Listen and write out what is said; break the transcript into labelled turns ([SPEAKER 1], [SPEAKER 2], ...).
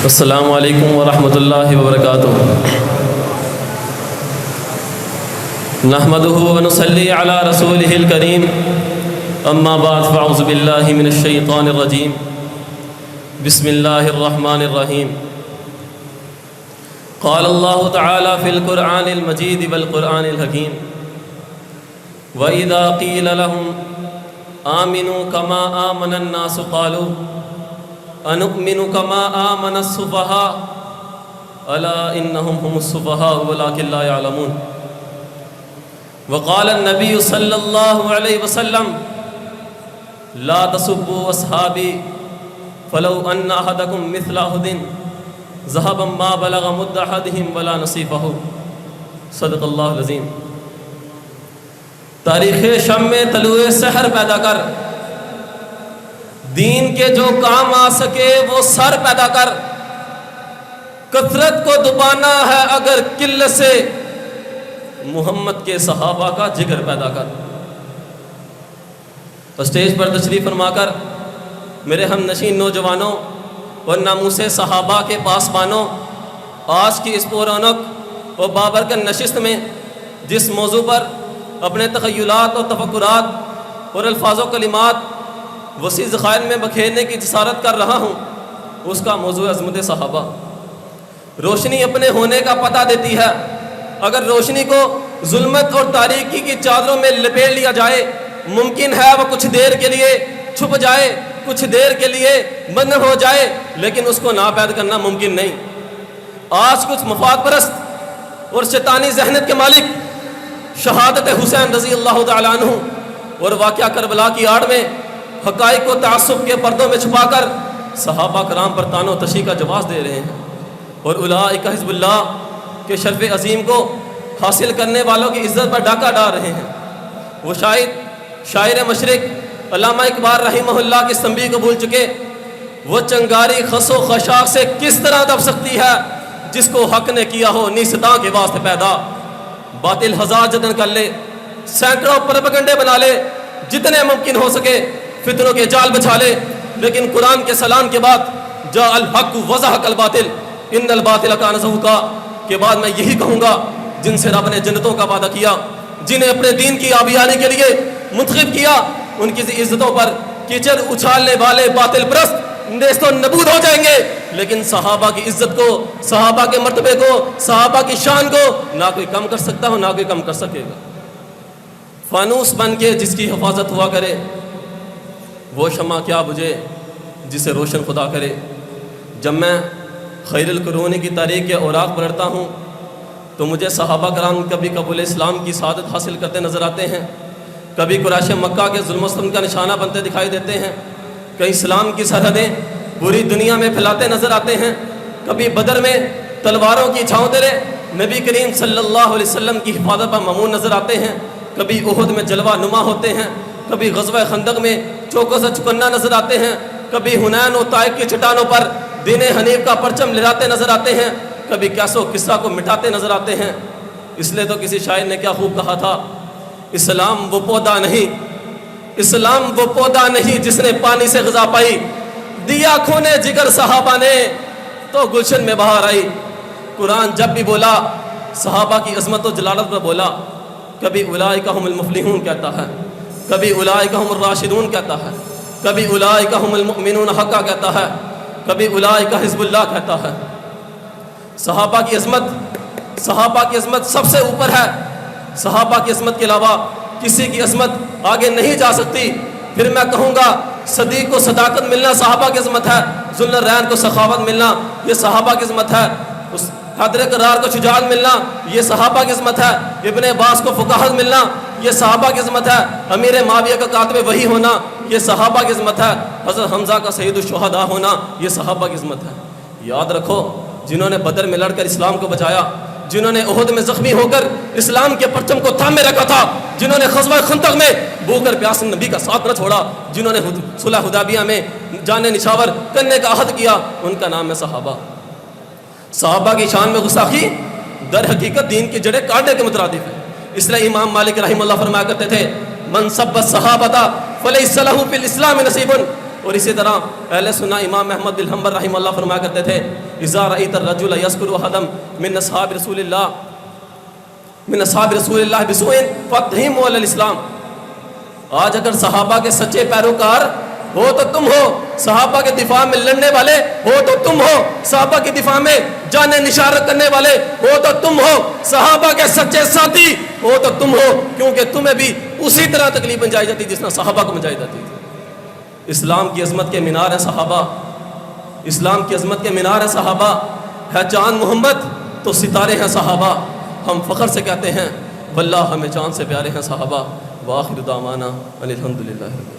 [SPEAKER 1] السلام علیکم ورحمۃ اللہ وبرکاتہ۔ نحمده ونصلی علی رسولہ الکریم، اما بعد فاعوذ باللہ من الشیطان الرجیم، بسم اللہ الرحمن الرحیم۔ قال اللہ تعالی فی القرآن المجید والقرآن الحکیم، وَإِذَا قِيلَ لَهُمْ آمِنُوا كَمَا آمَنَ النَّاسُ قَالُوا أَنُؤْمِنُ كَمَا آمَنَ السُّفَهَاءُ أَلَا إِنَّهُمْ هُمُ السُّفَهَاءُ وَلَكِنْ لَا يَعْلَمُونَ۔ وقال النبي صلى الله عليه وسلم لا تسبوا أصحابي فلو أن أحدكم مثل أحد ذهبا ما بلغ مد أحدهم ولا نصيفه۔ صدق اللہ العظیم۔ تاریخ شم میں طلوع سحر پیدا کر، دین کے جو کام آ سکے وہ سر پیدا کر، کثرت کو دبانا ہے اگر قلت سے، محمد کے صحابہ کا جگر پیدا کر۔ اسٹیج پر تشریف فرما کر میرے ہم نشین نوجوانوں اور ناموس صحابہ کے پاسبانوں، آج کی اس پررونق و بابرکت نشست میں جس موضوع پر اپنے تخیلات اور تفکرات اور الفاظ و کلمات وسیع ذخائر میں بکھیرنے کی جسارت کر رہا ہوں، اس کا موضوع عظمت صحابہ۔ روشنی اپنے ہونے کا پتہ دیتی ہے، اگر روشنی کو ظلمت اور تاریکی کی چادروں میں لپیٹ لیا جائے، ممکن ہے وہ کچھ دیر کے لیے چھپ جائے، کچھ دیر کے لیے بند ہو جائے، لیکن اس کو ناپید کرنا ممکن نہیں۔ آج کچھ مفاد پرست اور شیطانی ذہنیت کے مالک شہادت حسین رضی اللہ تعالیٰ عنہ اور واقعہ کربلا کی آڑ میں حقائق کو تعصب کے پردوں میں چھپا کر صحابہ کرام پر طعن و تشیح کا جواز دے رہے ہیں، اور اولئک حزب اللہ کے شرف عظیم کو حاصل کرنے والوں کی عزت پر ڈاکہ ڈال رہے ہیں۔ وہ شاعر مشرق علامہ اقبال رحمہ اللہ کی تنبیہ کو بھول چکے، وہ چنگاری خس و خشاک سے کس طرح دب سکتی ہے جس کو حق نے کیا ہو نیستاں کے واسطے پیدا۔ باطل ہزار جتن کر لے، سینکڑوں پروپیگنڈے بنا لے، جتنے ممکن ہو سکے فتنوں کے جال بچھا لے، لیکن قرآن کے سلام کے بعد جاء الحق وزهق الباطل ان الباطل کان زہوقا کے بعد میں یہی کہوں گا، جن سے رب نے جنتوں کا وعدہ کیا، جنہیں اپنے دین کی آبیانی کے لیے منتخب کیا، ان کی عزتوں پر کیچڑ اچھالنے والے باطل پرست نیست و نبود ہو جائیں گے، لیکن صحابہ کی عزت کو، صحابہ کے مرتبے کو، صحابہ کی شان کو نہ کوئی کم کر سکتا ہو، نہ کوئی کم کر سکے گا۔ فانوس بن کے جس کی حفاظت ہوا کرے، وہ شمع کیا بجھے جسے روشن خدا کرے۔ جب میں خیر القرون کی تاریخ کے اوراق پڑھتا ہوں تو مجھے صحابہ کرام کبھی قبول اسلام کی سعادت حاصل کرتے نظر آتے ہیں، کبھی قریش مکہ کے ظلم و ستم کا نشانہ بنتے دکھائی دیتے ہیں، کئی اسلام کی سرحدیں پوری دنیا میں پھیلاتے نظر آتے ہیں، کبھی بدر میں تلواروں کی چھاؤں تلے نبی کریم صلی اللہ علیہ وسلم کی حفاظت پر مامون نظر آتے ہیں، کبھی احد میں جلوہ نما ہوتے ہیں، کبھی غزوہ خندق میں چوکوں سے چکنا نظر آتے ہیں، کبھی حنین و طائف کی چٹانوں پر دین حنیف کا پرچم لہراتے نظر آتے ہیں، کبھی کیس و کسرا کو مٹاتے نظر آتے ہیں۔ اس لیے تو کسی شاعر نے کیا خوب کہا تھا، اسلام وہ پودا نہیں، اسلام وہ پودا نہیں جس نے پانی سے غذا پائی، دیا کھونے جگر صحابہ نے تو گلشن میں بہار آئی۔ قرآن جب بھی بولا صحابہ کی عظمت و جلالت پر بولا، کبھی اولئک هم المفلحون کہتا ہے، کبھی اولئک هم الراشدون کہتا ہے، کبھی اولئک هم المؤمنون حقا کہتا ہے، کبھی اولئک حزب اللہ کہتا ہے۔ صحابہ کی عظمت سب سے اوپر ہے، صحابہ کی عظمت کے علاوہ کسی کی عظمت آگے نہیں جا سکتی۔ پھر میں کہوں گا صدیق کو صداقت ملنا صحابہ کی عظمت ہے، ذوالنورین کو سخاوت ملنا یہ صحابہ کی عظمت ہے، حیدر کرار کو شجاعت ملنا یہ صحابہ کی عظمت ہے، ابن عباس کو فقاہت ملنا یہ صحابہ کی عظمت ہے، امیر معاویہ کا کاتب وحی ہونا یہ صحابہ کی عظمت ہے، حضرت حمزہ کا سید الشہداء ہونا یہ صحابہ کی عظمت ہے۔ یاد رکھو، جنہوں نے بدر میں لڑ کر اسلام کو بچایا، جنہوں نے احد میں زخمی ہو کر اسلام کے پرچم کو تھامے رکھا تھا، جنہوں نے غزوہ خندق میں بھوک کر پیاس نبی کا ساتھ نہ چھوڑا، جنہوں نے صلح حدیبیہ میں جان نشاور کرنے کا عہد کیا، ان کا نام ہے صحابہ۔ صحابہ کی شان میں گستاخی در حقیقت دین کی جڑیں کاٹنے کے مترادف ہے۔ اس لیے امام مالک رحمہ اللہ فرمایا کرتے تھے، من سب الصحابہ فلیس لہ فی الاسلام نصیب، اور اسی طرح اہل سنہ امام احمد بن حنبل رحمہ اللہ فرمایا کرتے تھے اذا رأیت الرجل یذکر احدا من اصحاب رسول اللہ بسوء فاتهموا علی الاسلام. آج اگر صحابہ کے سچے پیروکار ہو تو تم ہو، صحابہ کے دفاع میں لڑنے والے ہو تو تم ہو، صحابہ کے دفاع میں جانیں نثار کرنے والے ہو تو تم ہو، صحابہ کے سچے ساتھی ہو تو تم ہو، کیونکہ تمہیں بھی اسی طرح تکلیف پہنچائی جاتی جس طرح صحابہ کو پہنچائی جاتی تھی. اسلام کی عظمت کے مینار ہیں صحابہ، اسلام کی عظمت کے مینار ہیں صحابہ. ہے چاند محمد تو ستارے ہیں صحابہ. ہم فخر سے کہتے ہیں واللہ ہمیں چاند سے پیارے ہیں صحابہ. وآخر دعوانا ان الحمدللہ.